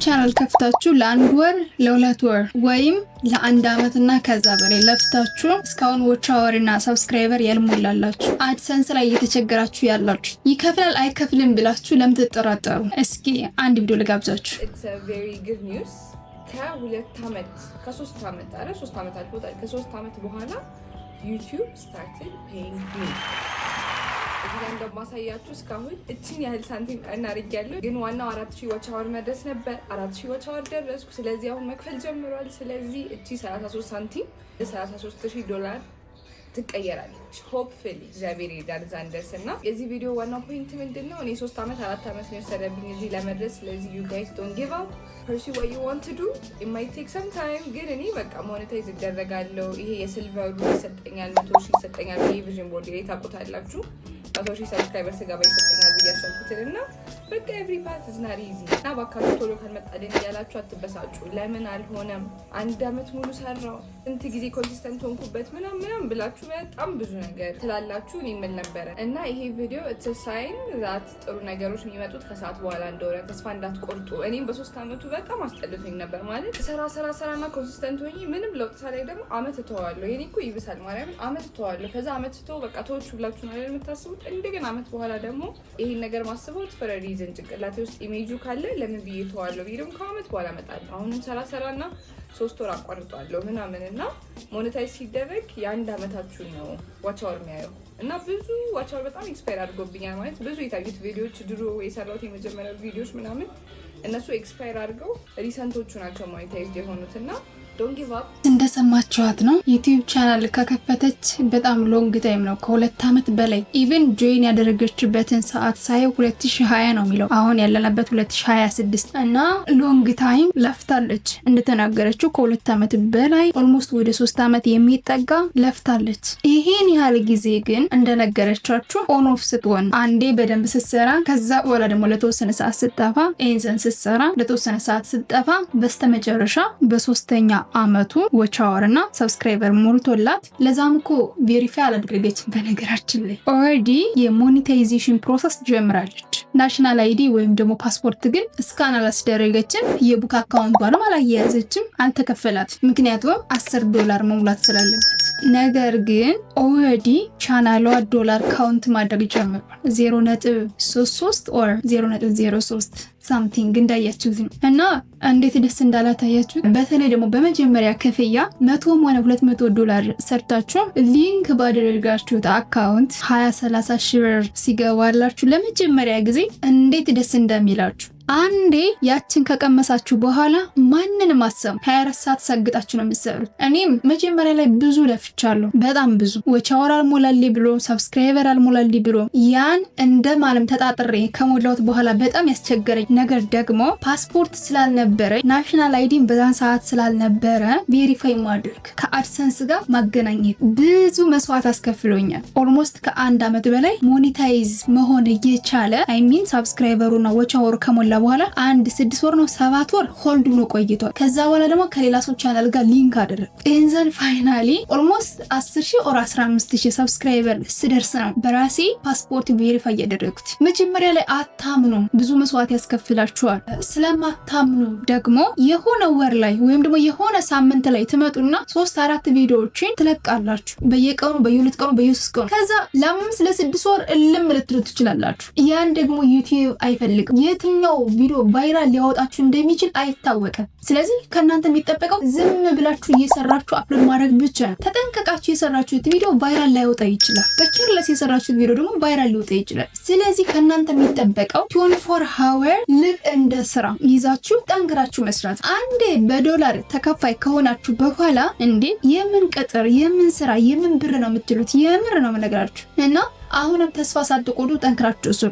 ቻናል ከፍታችሁ ለአንድ ወር ለሁለት ወር ወይም ለአንድ አመትና ከዛ በላይ ለፍታችሁ እስካሁን ዎች አወር እና ሰብስክራይበር ያልሞላላችሁ አድሰንስ ላይ እየተቸገራችሁ ያላችሁ ይከፍላል አይከፍልም ብላችሁ ለምትጠራጠሩ እስኪ አንድ ቪዲዮ ልጋብዛችሁ። It's a very good news. ከሁለት አመት ከ3 አመት አረ 3 አመት አልፎታል። ከ3 አመት በኋላ YouTube started paying me. እዚህ እንደማሳያችሁ እስካሁን እቺን ያህል ሳንቲም እናርጋለሁ፣ ግን ዋናው 4000 ዋች አወር መድረስ ነበር። 4000 ዋች አወር ደረስኩ። ስለዚህ አሁን መክፈል ጀምሯል። ስለዚህ እቺ 33 ሳንቲም $33000 ትቀየራለች። ሆፕፉሊ እግዚአብሔር ይርዳን ዛንደርስና የዚህ ቪዲዮ ዋናው ፖይንት ምንድነው? እኔ 3 አመት 4 አመት ነው የሰረብኝ እዚህ ለመድረስ። ስለዚህ you guys don't give up, pursue what you want to do. It might take some time, ግን እኔ በቃ ሞኔታይዝ ይደረጋለሁ። ይሄ የሲልቨሩ ይሰጠኛል፣ 100,000 ይሰጠኛል። ቴሌቪዥን ቦርድ ላይ ታውቁታላችሁ። 100,000 ሰብስክራይበር ስገባ ይሰጠኛል ብዬ አሰብኩትና በቃ every path is not easy። እና ባካችሁ ቶሎ ካልመጣልኝ እያላችሁ አትበሳጩ። ለምን አልሆነም? አንድ አመት ሙሉ ሰራው፣ እንት ጊዜ ኮንሲስተንት ሆንኩበት ምናምን ብላችሁ በጣም ብዙ ነገር ትላላችሁ። እኔ ምን ነበረ እና ይሄ ቪዲዮ it's a sign that ጥሩ ነገሮች የሚመጡት ከሰዓት በኋላ እንደሆነ ተስፋ እንዳትቆርጡ። እኔም በ3 አመቱ በጣም አስጠልቶኝ ነበር ማለት ሰራና ኮንሲስተንት ሆኜ ምንም ለውጥ ሳላይ ደግሞ አመት ተዋለሁ። የኔ እኮ ይብሳል ማርያም፣ አመት ተዋለሁ። ከዛ አመት ተው በቃ ተወቹ ብላችሁ ነው የምታስቡት። እንደገና አመት በኋላ ደግሞ ይሄን ነገር ማስበው for a reason ጭንቅላቴ ውስጥ ኢሜጁ ካለ ለምን ብዬ ተዋለሁ ብዬ ደግሞ ከአመት በኋላ መጣለሁ። አሁንም ሰራና 3 ወር አቋርጧለሁ ምናምንና ሞኔታይዝ ሲደረግ የአንድ አመታችሁ ነው ዋች አወር የሚያየው። እና ብዙ ዋች አወር በጣም ኤክስፓየር አድርጎብኛል ማለት ብዙ የታዩት ቪዲዮዎች ድሮ የሰራሁት የመጀመሪያ ቪዲዮዎች ምናምን እነሱ ኤክስፓየር አድርገው ሪሰንቶቹ ናቸው ሞኔታይዝድ የሆኑትና don't give up። እንደሰማችኋት ነው ዩቲዩብ ቻናል ከከፈተች በጣም ሎንግ ታይም ነው፣ ከ2 አመት በላይ። ኢቭን ጆይን ያደረገችበትን ሰዓት ሳይው 2020 ነው የሚለው፣ አሁን ያለንበት 2026 እና ሎንግ ታይም ለፍታለች። እንደተናገረችው ከ2 አመት በላይ ኦልሞስት ወደ 3 አመት የሚጠጋ ለፍታለች። ይሄን ያህል ጊዜ ግን እንደነገረቻችሁ ኦን ኦፍ ስትሆን አንዴ በደንብ ስትሰራ ከዛ በኋላ ደግሞ ለተወሰነ ሰዓት ስትጠፋ ኤንዘን ስትሰራ ለተወሰነ ሰዓት ስትጠፋ በስተመጨረሻ በሶስተኛ አመቱ ዋች አወር እና ሰብስክራይበር ሞልቶላት ለዛም እኮ ቬሪፋይ አላደረገችም። በነገራችን ላይ ኦሬዲ የሞኔታይዜሽን ፕሮሰስ ጀምራለች። ናሽናል አይዲ ወይም ደግሞ ፓስፖርት ግን እስካን አላስደረገችም። የቡክ አካውንቷንም አላያያዘችም፣ አልተከፈላት። ምክንያቱም $10 መሙላት ስላለበት። ነገር ግን ኦሬዲ ቻናሏ ዶላር ካውንት ማድረግ ጀምሯል። 0.33 or 0.03 ሳምቲንግ እንዳያችሁት እና እንዴት ደስ እንዳላታያችሁ። በተለይ ደግሞ በመጀመሪያ ክፍያ $100 ሆነ $200 ሰርታችሁ ሊንክ ባደረጋችሁት አካውንት 20-30 ሺህ ብር ሲገባላችሁ ለመጀመሪያ ጊዜ እንዴት ደስ እንደሚላችሁ አንዴ ያችን ከቀመሳችሁ በኋላ ማንንም አሰሙ 24 ሰዓት ሰግጣችሁ ነው የምትሰሩት። እኔም መጀመሪያ ላይ ብዙ ለፍቻለሁ፣ በጣም ብዙ ዋች አወር አልሞላልኝ ብሎ ሰብስክራይበር አልሞላልኝ ብሎ ያን እንደማለም ተጣጥሬ ከሞላሁት በኋላ በጣም ያስቸገረኝ ነገር ደግሞ ፓስፖርት ስላልነበረ ናሽናል አይዲን በዛን ሰዓት ስላልነበረ ቬሪፋይ ማድረግ ከአድሰንስ ጋር ማገናኘት ብዙ መስዋዕት አስከፍሎኛል። ኦልሞስት ከ1 አመት በላይ ሞኔታይዝ መሆን እየቻለ አይሚን ሰብስክራይበሩና ዋች አወሩ ከሞላ በኋላ 6 ወር ነው 7 ወር ሆልድ ነው ቆይቷል። ከዛ በኋላ ደግሞ ከሌላ ሰው ቻናል ጋር ሊንክ አደረገ። ኤንዘን ፋይናሊ ኦልሞስት 10,000 or 15,000 ሰብስክራይበር ስደርስ ነው በራሴ ፓስፖርት ቬሪፋይ ያደረኩት። መጀመሪያ ላይ አታምኑ፣ ብዙ መስዋዕት ያስከፍላችኋል። ስለማታምኑ ደግሞ የሆነ ወር ላይ ወይም ደግሞ የሆነ ሳምንት ላይ ትመጡና 3-4 ቪዲዮዎችን ትለቃላችሁ። በየቀኑ በየ2 ቀኑ በየ3 ቀኑ ከዛ ለ5 ለ6 ወር እልም ልትሉ ትችላላችሁ። ያን ደግሞ ዩቲዩብ አይፈልግም። የትኛው ቪዲዮ ቫይራል ሊያወጣችሁ እንደሚችል አይታወቅም። ስለዚህ ከናንተ የሚጠበቀው ዝም ብላችሁ እየሰራችሁ አፕሎድ ማድረግ ብቻ ነው። ተጠንቀቃችሁ የሰራችሁት ቪዲዮ ቫይራል ላይወጣ ይችላል። በኬርለስ የሰራችሁት ቪዲዮ ደግሞ ቫይራል ሊወጣ ይችላል። ስለዚህ ከናንተ የሚጠበቀው 24 hour ልብ እንደ ስራ ይዛችሁ ጠንክራችሁ መስራት። አንዴ በዶላር ተከፋይ ከሆናችሁ በኋላ እንዴ የምን ቅጥር የምን ስራ የምን ብር ነው የምትሉት? የምር ነው የምነግራችሁ። እና አሁንም ተስፋ ሳትቆርጡ ጠንክራችሁ ስሩ።